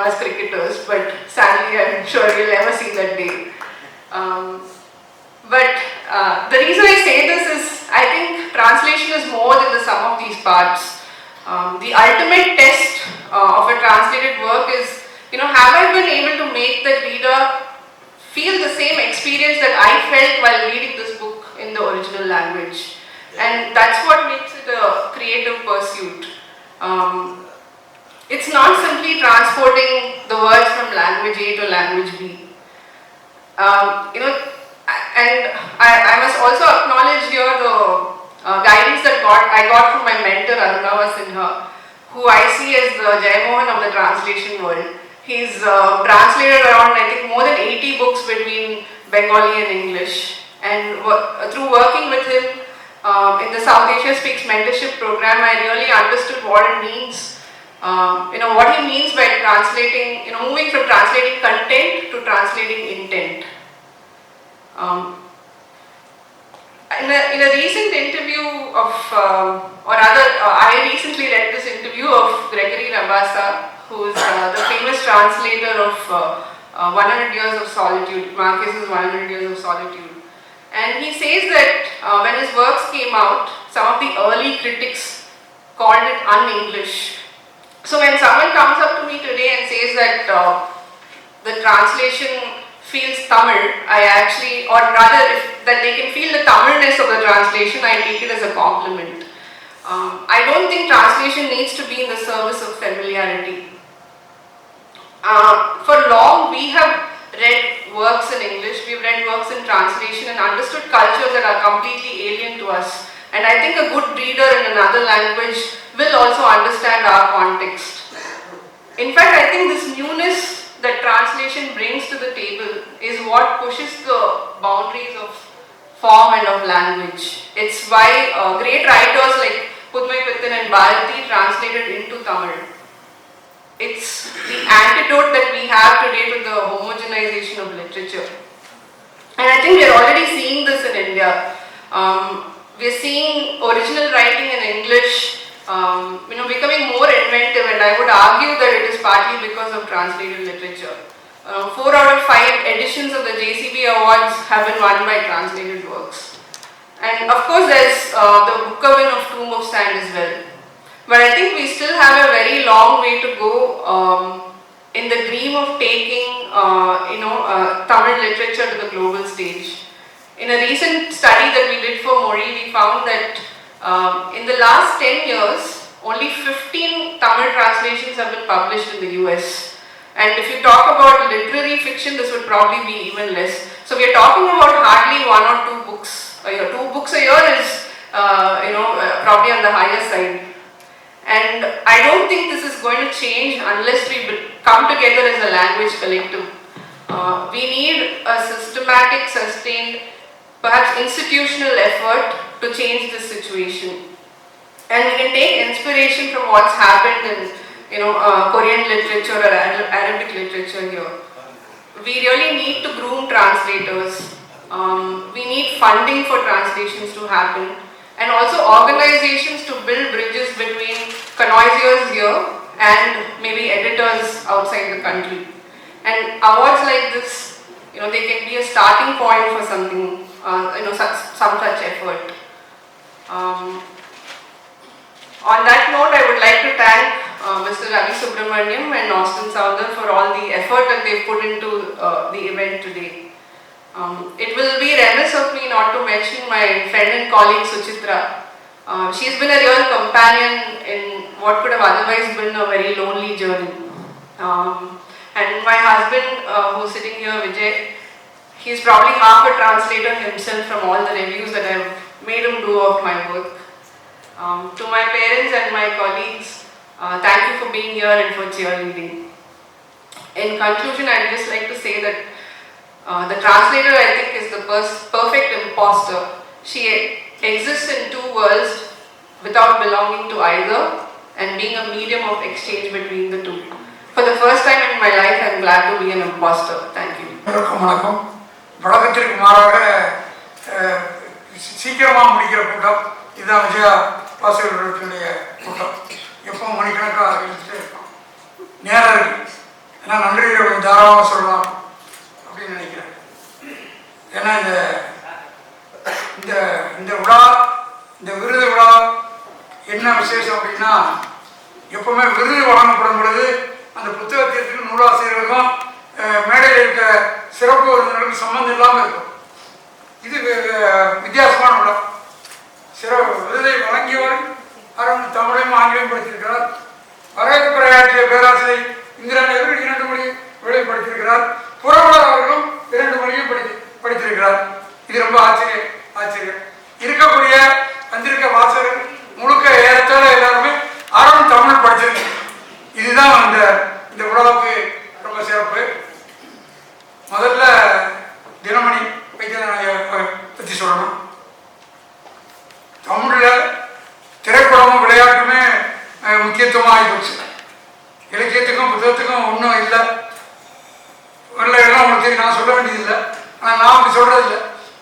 as cricketers, but sadly I'm sure we'll never see that day. But the reason I say this is I think translation is more than the sum of these parts. The ultimate test of a translated work is, have I been able to make the reader feel the same experience that I felt while reading this book in the original language? And that's what makes it a creative pursuit. It's not simply transporting the words from language A to language B. And I must also acknowledge here the guidance that I got from my mentor Arunava Sinha, who I see as the Jeyamohan of the translation world. He's translated around, I think, more than 80 books between Bengali and English. And through working with him in the South Asia Speaks mentorship program, I really understood what it means. What he means by translating, moving from translating content to translating intent. In a recent interview I recently read this interview of Gregory Rabassa, who is the famous translator of 100 Years of Solitude, Marquez's 100 Years of Solitude. And he says that when his works came out, some of the early critics called it un-English. So when someone comes up to me today and says that the translation feels Tamil, that they can feel the Tamilness of the translation, I take it as a compliment. I don't think translation needs to be in the service of familiarity. For long we have read works in English, we've read works in translation and understood cultures that are completely alien to us. And I think a good reader in another language will also understand our context. In fact, I think this newness that translation brings to the table is what pushes the boundaries of form and of language. It's why great writers like Puthmai and Bharati translated into Tamil. It's the antidote that we have today to the homogenization of literature. And I think we're already seeing this in India. We're seeing original writing in English becoming more inventive, and I would argue that it is partly because of translated literature. 4 out of 5 editions of the JCB Awards have been won by translated works. And of course there's the Booker win of Tomb of Sand as well. But I think we still have a very long way to go in the dream of taking Tamil literature to the global stage. In a recent study that we did for Mori, we found that in the last 10 years, only 15 Tamil translations have been published in the US. And if you talk about literary fiction, this would probably be even less. So we are talking about hardly 1 or 2 books a year. 2 books a year is, probably on the higher side. And I don't think this is going to change unless we come together as a language collective. We need a systematic, sustained, perhaps institutional effort to change this situation. And we can take inspiration from what's happened in Korean literature or Arabic literature here. We really need to groom translators. We need funding for translations to happen, and also organizations to build bridges between connoisseurs here and maybe editors outside the country. And awards like this, they can be a starting point for something, some such effort. On that note, I would like to thank Mr. Ravi Subramaniam and Austin Souther for all the effort that they've put into the event today. It will be remiss of me not to mention my friend and colleague Sasithra. She's been a real companion in what could have otherwise been a very lonely journey. And my husband, who's sitting here, Vijaya, he's probably half a translator himself from all the reviews that I've made him do of my work. To my parents and my colleagues, thank you for being here and for cheerleading. In conclusion, I'd just like to say that the translator, I think, is the perfect imposter. She exists in 2 worlds without belonging to either and being a medium of exchange between the 2. For the first time in my life, I'm glad to be an imposter. Thank you. வழக்கத்திற்கு மாறாக சீக்கிரமாக முடிக்கிற கூட்டம் இதுதான் விஜயா வாசகர்களுடைய கூட்டம். எப்போ மணிக்கணக்காக எழுதிட்டே இருக்கோம். நேரம் இருக்கு. ஏன்னா நன்றியை கொஞ்சம் தாராளமாக சொல்லலாம் அப்படின்னு நினைக்கிறேன். ஏன்னா இந்த விழா, இந்த விருது விழா என்ன விசேஷம் அப்படின்னா, எப்பவுமே விருது வழங்கப்படும் பொழுது அந்த புத்தகத்திற்கு நூலாசிரியர்களுக்கும் மேடையில் இருக்க சிறப்பு விருந்தினர்களுக்கு சம்பந்தம் இல்லாமல் இருக்கும். இது வித்தியாசமான விழா. விருதை வழங்கியவர் அறம் தமிழையும் ஆங்கிலம் படித்திருக்கிறார். வரவேற்புரையாற்றிய பேராசிரியர் இந்திரா நேரு 2 மொழி விளைவுபடுத்தியிருக்கிறார். புறவலர் அவர்களும் 2 மொழியும் படித்திருக்கிறார். இது ரொம்ப ஆச்சரியம். இருக்கக்கூடிய வந்திருக்க வாசகர் முழுக்க ஏறத்தாழ எல்லாருமே அறம் தமிழ் படிச்சிருக்கு. இதுதான் இந்த விழாவுக்கு ரொம்ப சிறப்பு. முதல்ல தினமணி வைத்தியநாய பற்றி சொல்லணும். தமிழில் திரைப்படமும் விளையாட்டுமே முக்கியத்துவமாக ஆகிப்போச்சு. இலக்கியத்துக்கும் புத்தகத்துக்கும் ஒன்றும் இல்லை. எல்லாம் உங்களுக்கு தெரியும், நான் சொல்ல வேண்டியதில்லை. ஆனால் நான் அப்படி சொல்கிறதில்லை.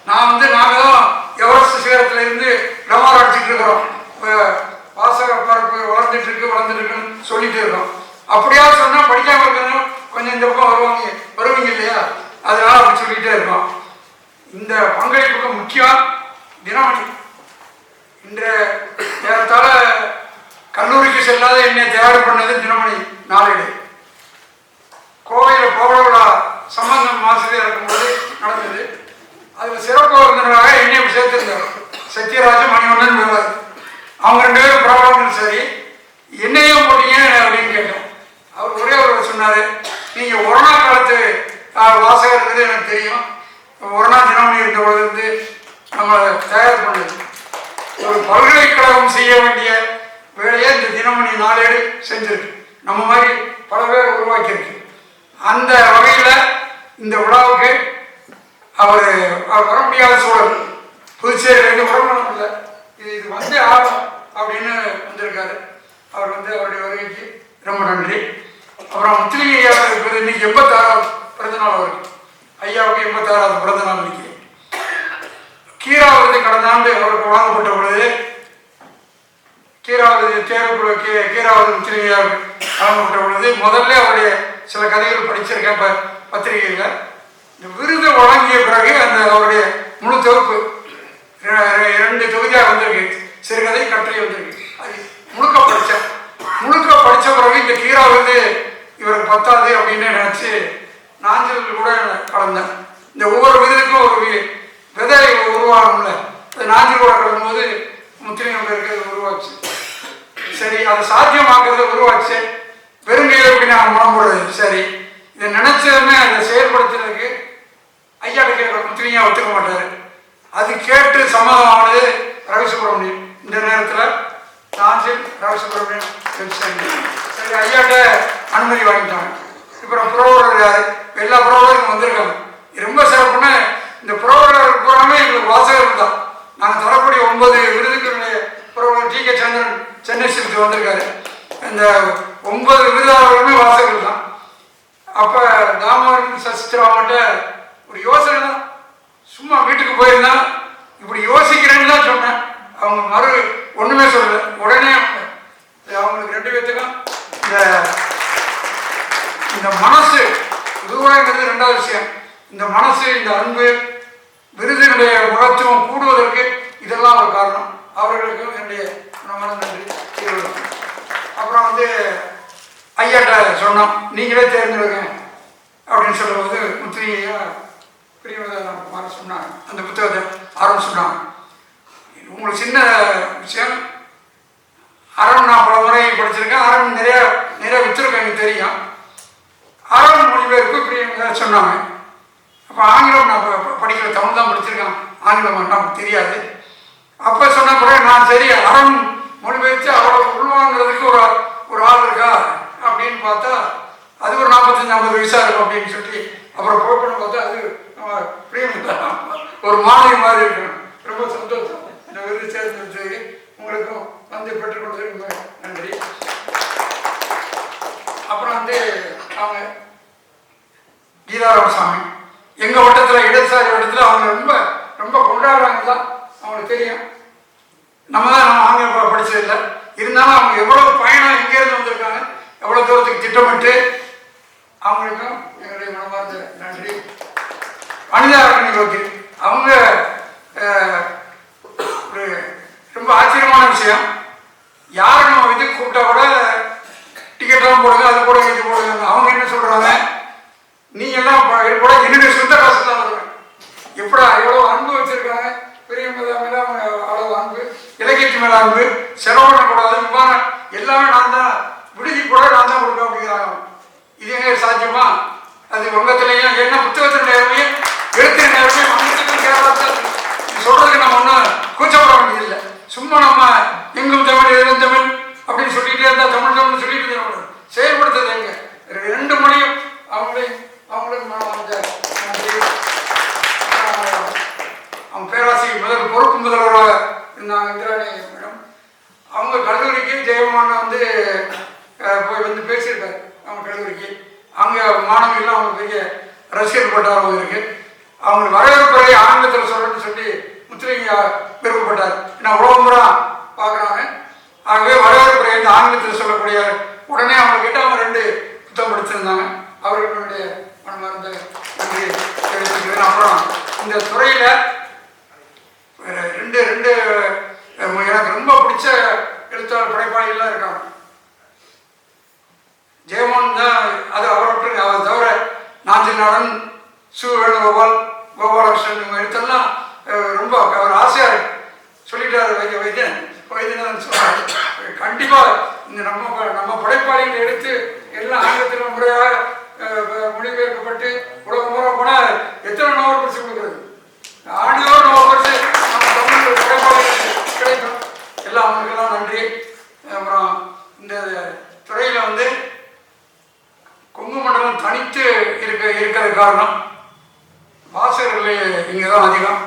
நாங்கள் தான் எவரெஸ்ட் சிகரத்தில் இருந்து டமார் அடிச்சுட்டு இருக்கிறோம். வாசக பரப்பு வளர்ந்துட்டு இருக்குன்னு சொல்லிட்டு இருக்கோம். அப்படியா சொன்னால் படிக்காமல் இருக்கணும் கொஞ்சம் இந்த பக்கம் வருவீங்க இல்லையா, அதனால அப்படி சொல்லிகிட்டே இருக்கோம். இந்த பங்களிப்புக்கு முக்கியம் தினமணி. இன்று ஏறத்தாழ கல்லூரிக்கு செல்லாத என்னை தயார் பண்ணது தினமணி நாளேடு. கோவையில் பவள விழா சம்பந்தம் ஆசிரியர் இருக்கும்போது நடந்தது. அதில் சிறப்பு விருந்தினராக என்னையும் சேர்த்திருந்தார். சத்யராஜ், மணிவண்ணன், விவாதி. அவங்க 2 பேரும் பிரபலங்கள். சரி, என்னையும் போட்டீங்க அப்படின்னு கேட்டோம். அவர் ஒரே ஒரு சொன்னார், நீங்கள் கொரோனா காலத்து வாசகர் இருக்குது எனக்கு தெரியும். ஒரு நாள் தினமணி இருந்த பொழுது நம்ம தயார் பண்ணது. ஒரு பல்கலைக்கழகம் செய்ய வேண்டிய வேலையை இந்த தினமணி நாளேடு செஞ்சிருக்கு. நம்ம மாதிரி பல பேர் உருவாக்கியிருக்கு. அந்த வகையில் இந்த விழாவுக்கு அவர் வர முடியாத சூழல், புதுச்சேரியிலேருந்து உடம்பு இல்லை, இது வந்து ஆகும் அப்படின்னு வந்திருக்காரு. அவர் அவருடைய வருகைக்கு ரொம்ப நன்றி. அப்புறம் முத்துலிங்க ஐயா இருக்கிறது இன்னைக்கு 86வது பிறந்தநாள் அவருக்கு. ஐயாவுக்கு 86வது பிறந்தநாள் இன்னைக்கு. கீரா விருது கடந்த ஆண்டு அவருக்கு வழங்கப்பட்ட பொழுது கீரா விருது தேர்வு கீரா விருது முத்துலிங்க ஐயாவுக்கு வழங்கப்பட்ட பொழுது முதல்ல அவருடைய சில கதைகள் படிச்சிருக்கேன் பத்திரிகையில். இந்த விருது வழங்கிய பிறகு அந்த அவருடைய முழு தொகுப்பு 2 தொகுதியாக வந்திருக்கு. சிறுகதை கட்டுரை வந்திருக்கு. அது முழுக்க படித்த பிறகு இந்த கீரா விருது இவருக்கு பத்தாது அப்படின்னு நினச்சி நாஞ்சில் கூட கலந்தேன். இந்த ஒவ்வொரு விருதுக்கும் ஒரு விதை உருவாகும்ல, அது நாஞ்சில் கூட கலந்தும்போது முத்துலிங்கம் பேருக்கு உருவாச்சு. சரி, அதை சாத்தியமாக்குறத உருவாச்சு. வெறுங்கையில் எப்படி நான் மனம் போடுறது? சரி, இதை நினைச்சதுமே அதை செயல்படுத்துறதுக்கு ஐயா கேட்குற முத்துலிங்கா ஒத்துக்க மாட்டார். அது கேட்டு சம்மதம் ஆனது ரவி சுப்பிரமணியன். இந்த நேரத்தில் நாஞ்சில் ரவி சுப்பிரமணியன் சரி ஐயாட்ட அனுமதி வாங்கிட்டாங்க. இப்போ புரோகிராமர் யார்? எல்லா புரோகிராமரும் வந்திருக்காங்க. ரொம்ப சிறப்புன்னு இந்த புரோகிராமர் பூராமே எங்களுக்கு வாசகர்கள் தான். நாங்கள் தரக்கூடிய 9 விருதுகளுடைய புரோகிராமர் டி.கே. சந்திரன் சென்னை சிறுத்து வந்திருக்காரு. இந்த 9 விருதாளர்களுமே வாசகர்கள் தான். அப்போ தாமோதரன் சசித்ராவன்ட்ட ஒரு யோசனை தான், சும்மா வீட்டுக்கு போயிருந்தா இப்படி யோசிக்கிறேன்னு தான் சொன்னேன். அவங்க ஒன்றுமே சொல்லலை. உடனே அவங்களுக்கு 2 பேர்த்துக்கும் இந்த மனசு உருவாங்கிறது 2வது விஷயம். இந்த மனசு, இந்த அன்பு, விருதுகளுடைய மகத்துவம் கூடுவதற்கு இதெல்லாம் ஒரு காரணம். அவர்களுக்கும் என்னுடைய மனமார்ந்த நன்றி. அப்புறம் ஐயாட்ட சொன்னோம், நீங்களே தேர்ந்தெடுங்க அப்படின்னு சொல்லும்போது முத்துலிங்க பிரியவதா சொன்னாங்க. அந்த புத்தகத்தை ஆரம் சொன்னாங்க. உங்களுக்கு சின்ன விஷயம், அறம் நான் பல முறை படிச்சிருக்கேன். அறம் நிறைய வித்துருக்கேன், எனக்கு தெரியும். அறம் மொழிபெயர்ப்பு பிரியவதா சொன்னாங்க. அப்போ ஆங்கிலம் நான் படிக்கிற, தமிழ் தான் படிச்சிருக்கேன், ஆங்கிலம் நமக்கு தெரியாது. அப்போ சொன்ன பிறகு நான் சரி அறம் மொழிபெயர்த்து அவரை உள்வாங்கிறதுக்கு ஒரு ஆள் இருக்கா அப்படின்னு பார்த்தா அது ஒரு 45-50 வயசாக இருக்கும் அப்படின்னு சொல்லி அப்புறம் போய்பண்ண பார்த்தா அது பிரியவதா ஒரு மாதிரி மாதிரி இருக்கணும். ரொம்ப சந்தோஷம் இந்த விருது சேர்ந்ததுக்கு. உங்களுக்கும் பெற்றுக்கொண்டது ரொம்ப நன்றி. அப்புறம் அவங்க கீதாராமசாமி எங்கள் வட்டத்தில், இடதுசாரி வட்டத்தில் அவங்க ரொம்ப ரொம்ப கொண்டாடுறாங்க தான். அவங்களுக்கு தெரியும், நம்ம ஆங்கிலம் படித்ததில்லை. இருந்தாலும் அவங்க எவ்வளோ பயணம் எங்கேருந்து வந்திருக்காங்க, எவ்வளோ தூரத்துக்கு திட்டமிட்டு, அவங்களுக்கும் எங்களுடைய மனமார்ந்த நன்றி. அனிதாரணி வக்கீல் அவங்க ஒரு ரொம்ப ஆச்சரியமான விஷயம். யாரும் நம்ம இதுக்கு கூப்பிட்டா கூட டிக்கெட்லாம் போடுங்க, அது போடுங்க, இது போடுங்க. அவங்க என்ன சொல்கிறாங்க, நீங்கள்லாம் கூட என்னுடைய சொந்த காசு தான் வருவேன். எப்படா எவ்வளோ அன்பு வச்சுருக்காங்க பெரியவங்க மேலே. அவங்க அவ்வளோ அன்பு, இலக்கியத்து மேலே அன்பு, செலவு பண்ணக்கூடாது, விமானம் எல்லாமே நான் தான், விடுதி கூட நான் தான் கொடுப்பேன் அப்படிங்கிறாங்க. இது எங்கே சாத்தியமா? அது வங்கத்திலையும் என்ன புத்தகத்தின் நேரமே எழுத்தின் நேரமே வங்கத்துக்கும் கேரளத்தில் சொல்கிறதுக்கு நம்ம ஒன்றும் கூச்சப்பட வேண்டியதில்லை. சும்மா நம்ம எங்கும் தமிழ் எழுதும் தமிழ் அப்படின்னு சொல்லிகிட்டே இருந்தால் தமிழ் தமிழ் சொல்லிட்டு இருக்கக்கூடாது. செயல்படுத்துறது எங்க 2 மொழியும் அவங்களுக்கு நன்றி. அவங்க பேராசிரியர் பொறுப்பு முதல்வராக இருந்தாங்க இந்திராணி மேடம். அவங்க கல்லூரிக்கு ஜெயமோகன் போய் பேசியிருக்காரு. அவங்க கல்லூரிக்கு அங்கே மாணவிகள்லாம் அவங்க பெரிய ரசிகர் பட்டார். அவங்களுக்கு அவங்களுக்கு வரவேற்புரை ஆங்கிலத்தில் சொல்லணும்னு சொல்லி முத்துலிங்க விருப்பப்பட்டார். ஏன்னா உலகமுறை பார்க்குறாங்க. ஆகவே வரவேற்புரை இந்த ஆங்கிலத்தில் சொல்லக்கூடிய உடனே அவங்க கிட்ட அவங்க 2 புத்தகம் படிச்சிருந்தாங்க. அவர்களுடைய மனமார்ந்த நன்றி தெரிவித்துக்கிறேன். அப்புறம் இந்த துறையில் ரெண்டு எனக்கு ரொம்ப பிடிச்ச எழுத்தாளர் படைப்பாளிகள்லாம் இருக்காங்க. ஜெயமோகன் தான், அது அவரை தவிர நாஞ்சிநாதன், சு வேணுகோபால், கோபாலகிருஷ்ணன் இவங்க எழுத்தெல்லாம் ரொம்ப அவர் ஆசையாக இருக்கு. சொல்லிட்டாரு வைத்தியநாதன் சொன்னார். கண்டிப்பாக இந்த நம்ம படைப்பாளிகள் எடுத்து எல்லாம் ஆங்கிலத்தில் முறையாக மொழிபெயர்க்கப்பட்டு உலகம் கிடையாது. காரணம் வாசகர்கள் இங்கே தான் அதிகம்.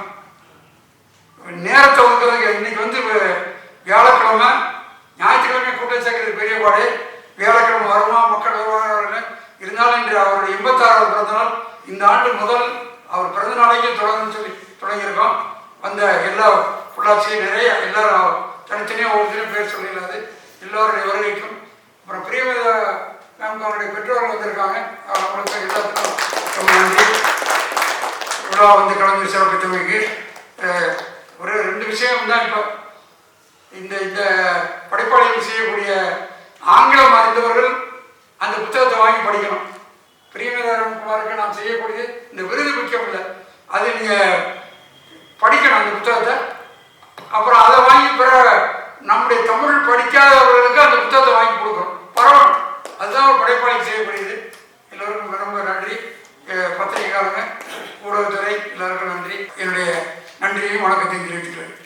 நேரத்தை ஒதுக்கிறதுக்கு இன்னைக்கு வந்து வியாழக்கிழமை ஞாயிற்றுக்கிழமை கூட்டம் சேர்க்கறது பெரிய பாடு. வியாழக்கிழமை வருமா மக்கள் வருவாங்க. இருந்தாலும் இன்று அவருடைய 86வது பிறந்தநாள். இந்த ஆண்டு முதல் அவர் பிறந்த நாளைக்கு தொடர்ந்து சொல்லி தொடங்கியிருக்கோம். வந்த எல்லா பொள்ளாச்சியும் நிறைய எல்லாரும் தனித்தனியாக ஒவ்வொருத்தரையும் பேர் சொல்லிடாது. எல்லோருடைய வருகைக்கும் அப்புறம் பிரியமேதா மேம் அவருடைய பெற்றோர்கள் வந்திருக்காங்க. அவங்களுக்கு எல்லாத்துக்கும் ரொம்ப நன்றி. விழா வந்து கலந்து சிறப்பித்தமைக்கு ஒரு 2 விஷயம் தான். இப்போ இந்த இந்த படைப்பாளிகள் செய்யக்கூடிய ஆங்கிலம் அறிந்தவர்கள் அந்த புத்தகத்தை வாங்கி படிக்கணும். பிரியமேதா ராம்குமாருக்கு நாம் செய்யக்கூடியது இந்த விருது முக்கியம் இல்லை, அது நீங்கள் படிக்கணும் அந்த புத்தகத்தை. அப்புறம் அதை வாங்கி பிற நம்முடைய தமிழ் படிக்காதவர்களுக்கு அந்த புத்தகத்தை வாங்கி கொடுக்கணும், பரவணும். அதுதான் ஒரு படைப்பாளி செய்யக்கூடியது. எல்லோருக்கும் ரொம்ப நன்றி. பத்திரிகைக்காரங்க, ஊடகத்துறை எல்லாருக்கும் நன்றி. என்னுடைய நன்றியையும் வணக்கத்தையும் தெரிவித்துக்கிறேன்.